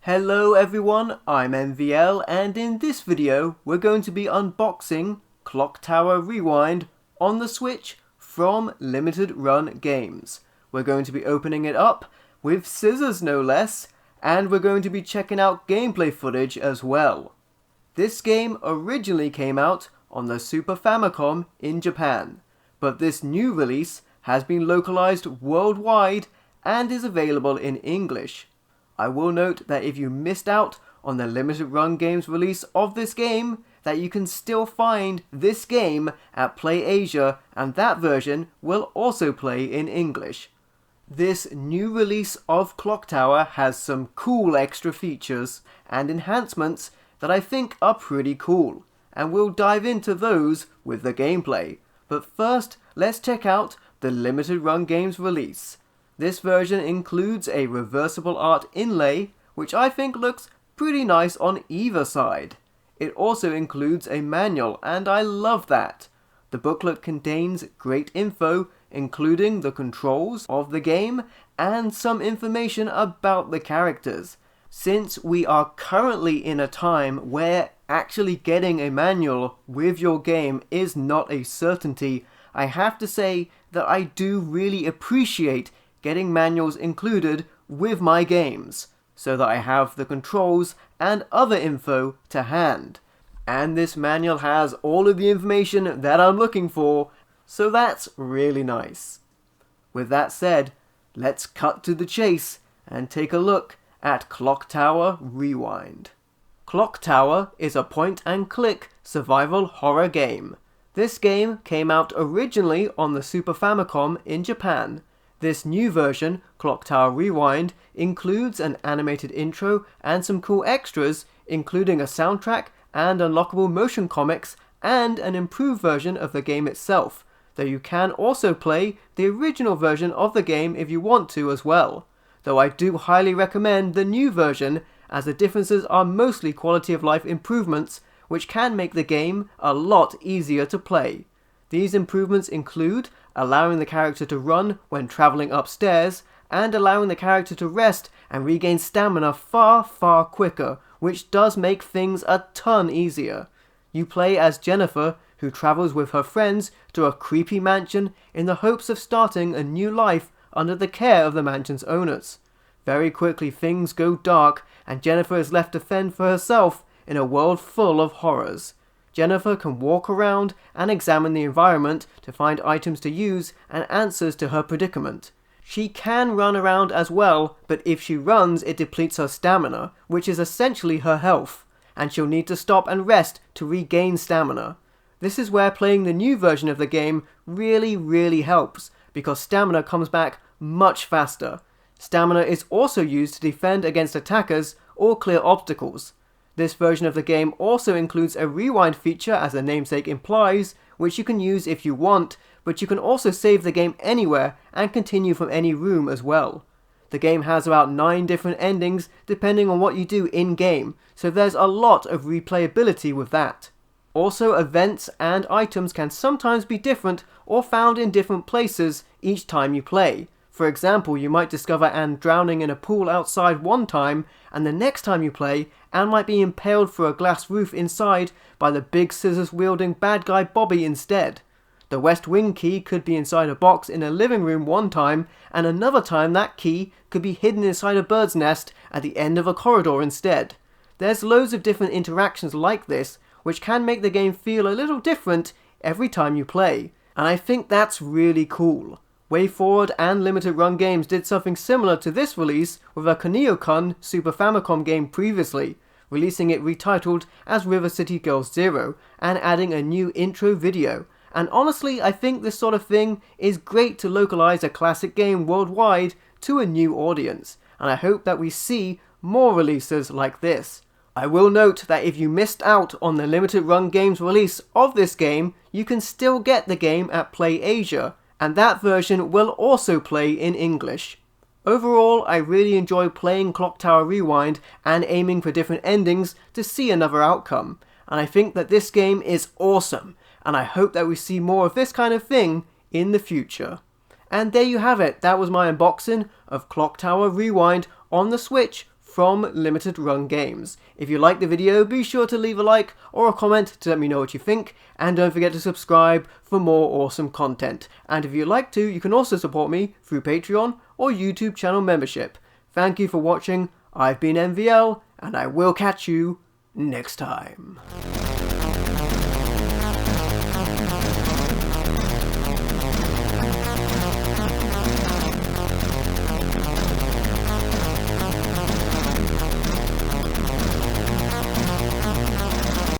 Hello everyone, I'm MVL and in this video we're going to be unboxing Clock Tower Rewind on the Switch from Limited Run Games. We're going to be opening it up with scissors no less, and we're going to be checking out gameplay footage as well. This game originally came out on the Super Famicom in Japan, but this new release has been localized worldwide and is available in English. I will note that if you missed out on the Limited Run Games release of this game, that you can still find this game at PlayAsia, and that version will also play in English. This new release of Clock Tower has some cool extra features and enhancements that I think are pretty cool, and we'll dive into those with the gameplay. But first, let's check out the Limited Run Games release. This version includes a reversible art inlay, which I think looks pretty nice on either side. It also includes a manual, and I love that. The booklet contains great info, including the controls of the game and some information about the characters. Since we are currently in a time where actually getting a manual with your game is not a certainty, I have to say that I do really appreciate getting manuals included with my games, so that I have the controls and other info to hand. And this manual has all of the information that I'm looking for, so that's really nice. With that said, let's cut to the chase and take a look at Clock Tower Rewind. Clock Tower is a point-and-click survival horror game. This game came out originally on the Super Famicom in Japan. This new version, Clock Tower Rewind, includes an animated intro and some cool extras, including a soundtrack and unlockable motion comics and an improved version of the game itself, though you can also play the original version of the game if you want to as well. Though I do highly recommend the new version, as the differences are mostly quality of life improvements, which can make the game a lot easier to play. These improvements include allowing the character to run when travelling upstairs, and allowing the character to rest and regain stamina far quicker, which does make things a ton easier. You play as Jennifer, who travels with her friends to a creepy mansion in the hopes of starting a new life under the care of the mansion's owners. Very quickly things go dark, and Jennifer is left to fend for herself in a world full of horrors. Jennifer can walk around and examine the environment to find items to use and answers to her predicament. She can run around as well, but if she runs it depletes her stamina, which is essentially her health, and she'll need to stop and rest to regain stamina. This is where playing the new version of the game really helps, because stamina comes back much faster. Stamina is also used to defend against attackers or clear obstacles. This version of the game also includes a rewind feature, as the namesake implies, which you can use if you want, but you can also save the game anywhere and continue from any room as well. The game has about 9 different endings depending on what you do in-game, so there's a lot of replayability with that. Also, events and items can sometimes be different or found in different places each time you play. For example, you might discover Anne drowning in a pool outside one time, and the next time you play, Anne might be impaled through a glass roof inside by the big scissors-wielding bad guy Bobby instead. The West Wing key could be inside a box in a living room one time, and another time that key could be hidden inside a bird's nest at the end of a corridor instead. There's loads of different interactions like this, which can make the game feel a little different every time you play, and I think that's really cool. WayForward and Limited Run Games did something similar to this release with a Kunio-kun Super Famicom game previously, releasing it retitled as River City Girls Zero and adding a new intro video. And honestly, I think this sort of thing is great to localize a classic game worldwide to a new audience, and I hope that we see more releases like this. I will note that if you missed out on the Limited Run Games release of this game, you can still get the game at PlayAsia, and that version will also play in English. Overall, I really enjoy playing Clock Tower Rewind and aiming for different endings to see another outcome, and I think that this game is awesome, and I hope that we see more of this kind of thing in the future. And there you have it, that was my unboxing of Clock Tower Rewind on the Switch from Limited Run Games. If you like the video, be sure to leave a like or a comment to let me know what you think, and don't forget to subscribe for more awesome content. And if you'd like to, you can also support me through Patreon or YouTube channel membership. Thank you for watching. I've been MVL, and I will catch you next time.